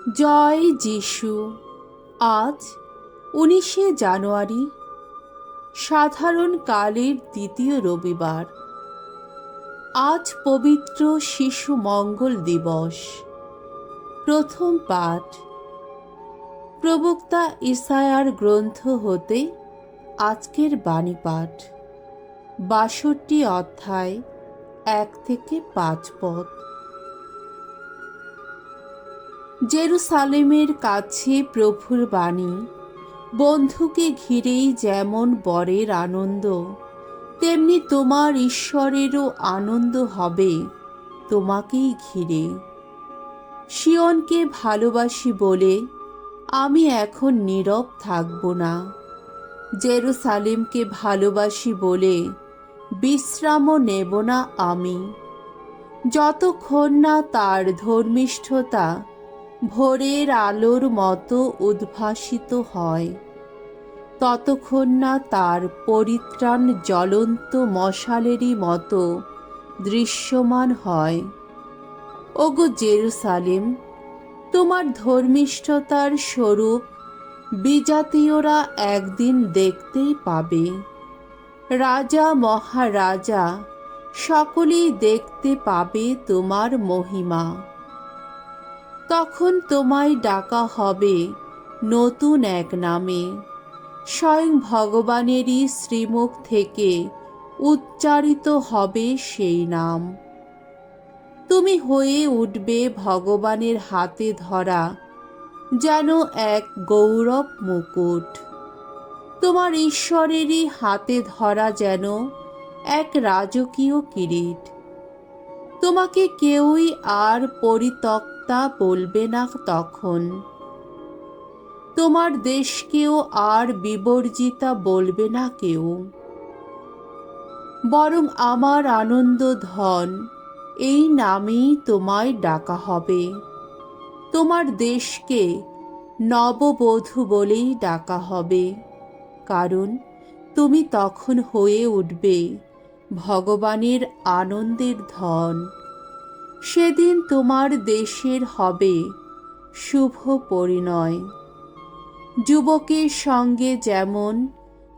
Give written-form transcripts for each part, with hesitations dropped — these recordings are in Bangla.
জয় যিশু। আজ 19শে জানুয়ারি, সাধারণ কালের দ্বিতীয় রবিবার। আজ পবিত্র শিশু মঙ্গল দিবস। প্রথম পাঠ প্রবক্তা ইসায়ার গ্রন্থ হতে আজকের বাণী পাঠ, 62 অধ্যায় 1 থেকে 5 পদ। জেরুসালেমের কাছে প্রভুর বাণী। বন্ধুকে ঘিরেই যেমন বরের আনন্দ, তেমনি তোমার ঈশ্বরেরও আনন্দ হবে তোমাকেই ঘিরে। সিয়নকে ভালোবাসি বলে আমি এখন নীরব থাকব না। জেরুসালেমকে ভালোবাসি বলে বিশ্রামও নেব না আমি, যতক্ষণ না তার ধর্মিষ্ঠতা ভোরের আলোর মতো উদ্ভাসিত হয়, ততক্ষণ না তার পরিত্রাণ জ্বলন্ত মশালেরই মতো দৃশ্যমান হয়। ওগো জেরুসালেম, তোমার ধর্মিষ্ঠতার স্বরূপ বিজাতীয়রা একদিন দেখতেই পাবে। রাজা মহারাজা সকলেই দেখতে পাবে তোমার মহিমা। তখন তোমায় ডাকা হবে নতুন এক নামে, স্বয়ং ভগবানেরই শ্রীমুখ থেকে উচ্চারিত হবে সেই নাম। তুমি হয়ে উঠবে ভগবানের হাতে ধরা যেন এক গৌরব মুকুট, তোমার ঈশ্বরেরই হাতে ধরা যেন এক রাজকীয় কিরীট। তোমাকে কেউই আর পরিত্যক্তা বলবে না তখন, তোমার দেশকেও আর বিবর্জিতা বলবে না কেউ। বরং আমার আনন্দ ধন এই নামেই তোমায় ডাকা হবে। তোমার দেশকে নববধূ বলেই ডাকা হবে, কারণ তুমি তখন হয়ে উঠবে ভগবানের আনন্দের ধন। সেদিন তোমার দেশের হবে শুভ পরিণয়। যুবকের সঙ্গে যেমন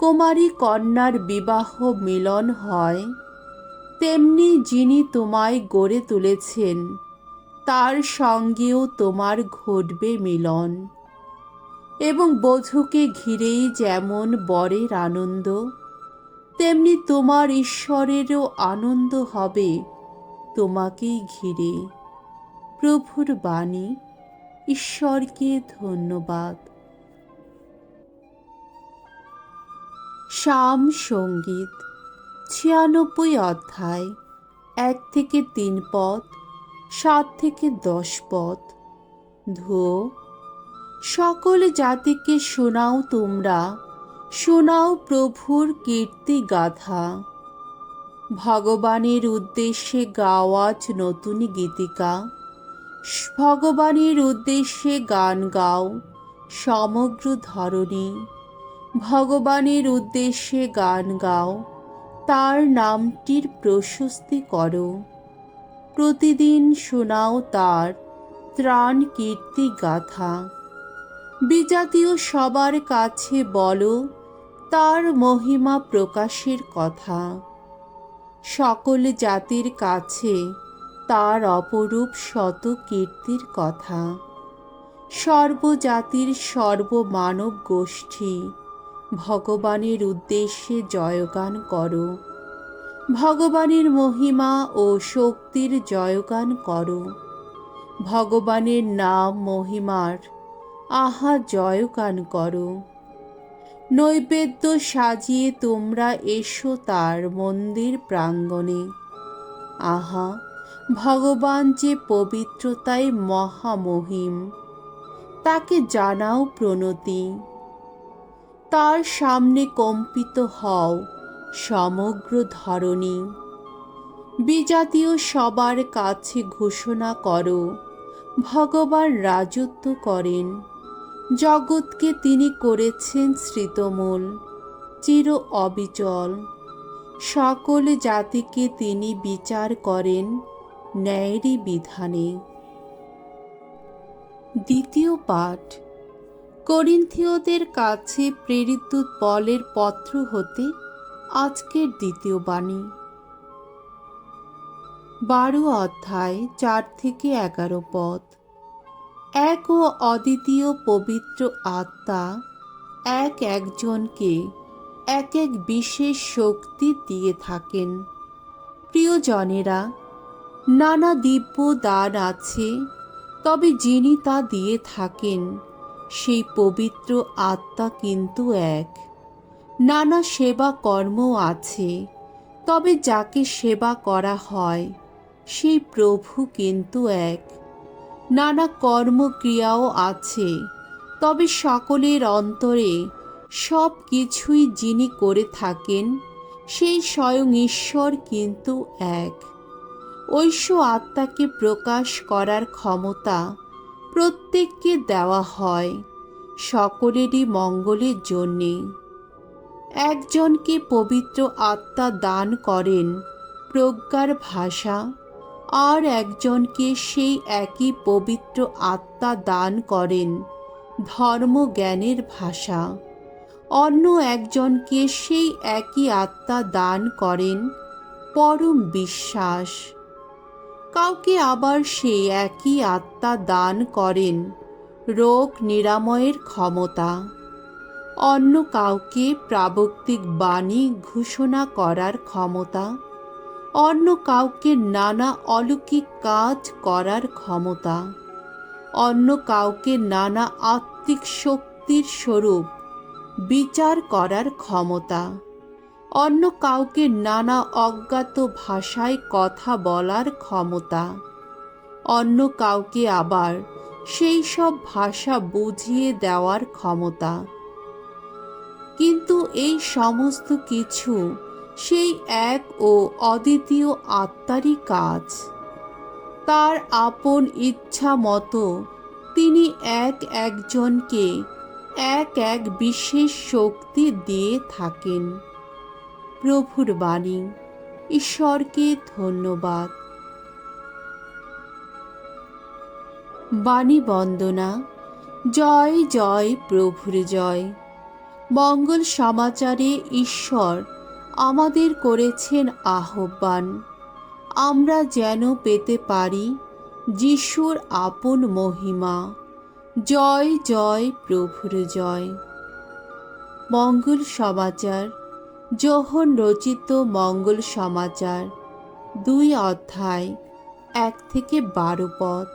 কুমারী কন্যার বিবাহ মিলন হয়, তেমনি যিনি তোমায় গড়ে তুলেছেন তার সঙ্গেও তোমার ঘটবে মিলন। এবং বধূকে ঘিরেই যেমন বরের আনন্দ, তেমনি তোমার ঈশ্বরেরও আনন্দ হবে তোমাকেই ঘিরে। প্রভুর বাণী। ঈশ্বরকে ধন্যবাদ। শাম সঙ্গীত 96 অধ্যায় 1 থেকে 3 পদ, 7 থেকে 10 পদ। ধুয়ো। সকল জাতিকে শোনাও তোমরা, শোনাও প্রভুর কীর্তি গাথা। ভগবানের উদ্দেশ্যে গাও আজ নতুন গীতিকা। ভগবানের উদ্দেশ্যে গান গাও সমগ্র ধরণী। ভগবানের উদ্দেশ্যে গান গাও, তার নামটির প্রশস্তি করো। প্রতিদিন শোনাও তার ত্রাণ কীর্তি গাথা। বিজাতীয় সবার কাছে বলো তার মহিমা প্রকাশের কথা। সকল জাতির কাছে তার অপরূপ শত কীর্তির কথা। সর্বজাতির সর্বমানব গোষ্ঠী ভগবানের উদ্দেশ্যে জয়গান করো। ভগবানের মহিমা ও শক্তির জয়গান করো। ভগবানের নাম মহিমার আহা জয়গান করো। নৈবেদ্য সাজিয়ে তোমরা এসো তার মন্দির প্রাঙ্গণে। আহা, ভগবান যে পবিত্রতায় মহামহিম, তাকে জানাও প্রণতি। তার সামনে কম্পিত হও সমগ্র ধরণী। বিজাতীয় সবার কাছে ঘোষণা করো ভগবান রাজত্ব করেন। জগৎকে তিনি করেছেন শ্রিতমূল, চির অবিচল। সকল জাতিকে তিনি বিচার করেন ন্যায়েরই বিধানে। দ্বিতীয় পাঠ করিন্থীয়দের কাছে প্রেরিত পলের পত্র হতে আজকের দ্বিতীয় বাণী, 12 অধ্যায় 4 থেকে 11 পদ। এক ও অদ্বিতীয় পবিত্র আত্মা এক একজনকে এক এক বিশেষ শক্তি দিয়ে থাকেন। প্রিয়জনেরা, নানা দিব্য দান আছে, তবে যিনি তা দিয়ে থাকেন সেই পবিত্র আত্মা কিন্তু এক। নানা সেবা কর্ম আছে, তবে যাকে সেবা করা হয় সেই প্রভু কিন্তু এক। নানা কর্মক্রিয়াও আছে, তবে সকলের অন্তরে সব কিছুই যিনি করে থাকেন সেই স্বয়ং ঈশ্বর কিন্তু এক। ঐক্য আত্মাকে প্রকাশ করার ক্ষমতা প্রত্যেককে দেওয়া হয় সকলেরই মঙ্গলের জন্যে। একজনকে পবিত্র আত্মা দান করেন প্রজ্ঞার ভাষা, আর একজনকে সেই একই পবিত্র আত্মা দান করেন ধর্মজ্ঞানের ভাষা। অন্য একজনকে সেই একই আত্মা দান করেন পরম বিশ্বাস। কাউকে আবার সেই একই আত্মা দান করেন রোগ নিরাময়ের ক্ষমতা। অন্য কাউকে প্রাবক্তিক বাণী ঘোষণা করার ক্ষমতা। অন্য কাউকে নানা অলৌকিক কাজ করার ক্ষমতা। অন্য কাউকে নানা আত্মিক শক্তির স্বরূপ বিচার করার ক্ষমতা। অন্য কাউকে নানা অজ্ঞাত ভাষায় কথা বলার ক্ষমতা। অন্য কাউকে আবার সেই সব ভাষা বুঝিয়ে দেওয়ার ক্ষমতা। কিন্তু এই সমস্ত কিছু সেই এক ও অদ্বিতীয় আত্মারই কাজ। তার আপন ইচ্ছা মতো তিনি এক একজনকে এক এক বিশেষ শক্তি দিয়ে থাকেন। প্রভুর বাণী। ঈশ্বরকে ধন্যবাদ। বাণী বন্দনা। জয় জয় প্রভুর জয়। মঙ্গল সমাচারে ঈশ্বর আমাদের করেছেন আহ্বান, আমরা যেন পেতে পারি যিশুর আপন মহিমা। জয় জয় প্রভুর জয়। মঙ্গল সমাচার। যোহন রচিত মঙ্গল সমাচার 2 অধ্যায় 1 থেকে 12 পদ।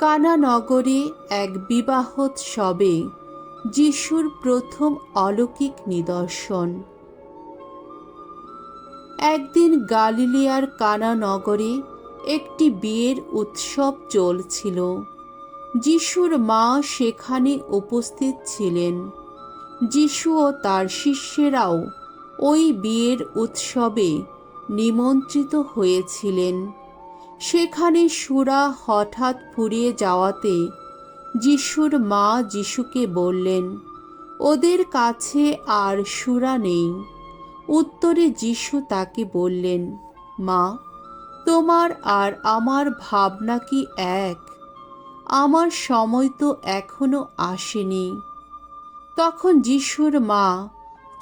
কানা নগরে এক বিবাহোৎসবে যিশুর প্রথম অলৌকিক নিদর্শন। একদিন গালিলিয়ার কানা নগরে একটি বিয়ের উৎসব চলছিল। যিশুর মা সেখানে উপস্থিত ছিলেন। যিশু ও তার শিষ্যেরাও ওই বিয়ের উৎসবে নিমন্ত্রিত হয়েছিলেন। সেখানে সুরা হঠাৎ ফুরিয়ে যাওয়াতে যিশুর মা যিশুকে বললেন, ওদের কাছে আর সুরা নেই। উত্তরে যিশু তাকে বললেন, মা, তোমার আর আমার ভাবনা কি এক? আমার সময় তো এখনো আসেনি। তখন যিশুর মা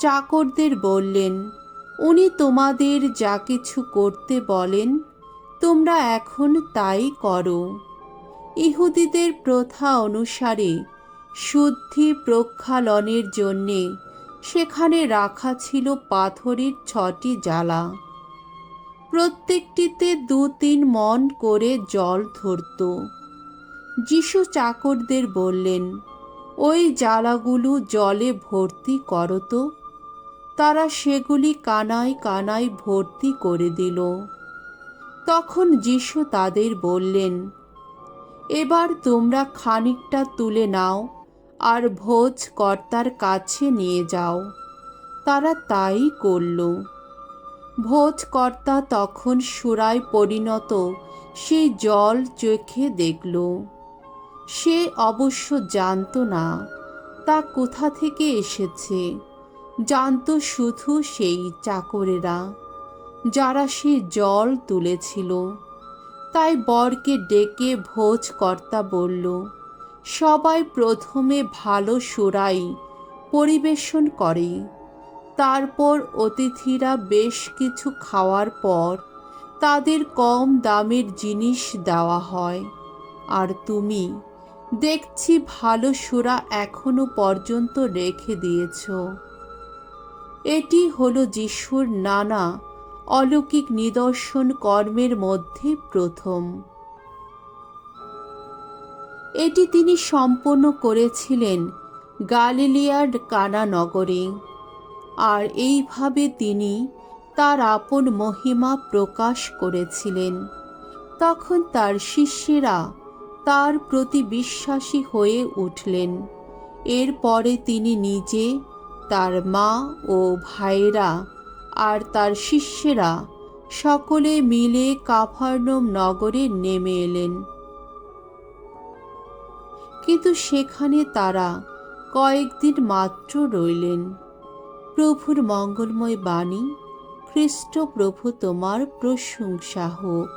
চাকরদের বললেন, উনি তোমাদের যা কিছু করতে বলেন তোমরা এখন তাই করো। ইহুদিদের প্রথা অনুসারে শুদ্ধি প্রক্ষালনের জন্যে সেখানে রাখা ছিল পাথরের 6টি জালা। প্রত্যেকটিতে 2-3 মণ করে জল ধরত। যিশু চাকরদের বললেন, ওই জালাগুলো জলে ভর্তি করো তো। তারা সেগুলি কানায় কানায় ভর্তি করে দিল। তখন যিশু তাদের বললেন, এবার তোমরা খানিকটা তুলে নাও আর ভোজকর্তার কাছে নিয়ে যাও। তারা তাই করল। ভোজকর্তা তখন সুরায় পরিণত সেই জল চোখে দেখল। সে অবশ্য জানত না তা কোথা থেকে এসেছে, জানত শুধু সেই চাকরেরা যারা সে জল তুলেছিল। তাই বরকে ডেকে ভোজকর্তা বলল, সবাই প্রথমে ভালো সুরাই পরিবেশন করে, তারপর অতিথিরা বেশ কিছু খাওয়ার পর তাদের কম দামের জিনিস দেওয়া হয়। আর তুমি দেখছি ভালো সুরা এখনো পর্যন্ত রেখে দিয়েছ। এটি হলো যিশুর নানা অলৌকিক নিদর্শন কর্মের মধ্যে প্রথম। এটি তিনি সম্পন্ন করেছিলেন গালিলিয়ার কানা নগরে, আর এইভাবে তিনি তার আপন মহিমা প্রকাশ করেছিলেন। তখন তার শিষ্যেরা তার প্রতি বিশ্বাসী হয়ে উঠলেন। এরপরে তিনি নিজে, তার মা ও ভাইরা আর তার শিষ্যেরা সকলে মিলে কাফারনউম নগরে নেমে এলেন। কিন্তু সেখানে তারা কয়েকদিন মাত্র রইলেন। প্রভুর মঙ্গলময় বাণী। খ্রিস্ট প্রভু তোমার প্রশংসা হোক।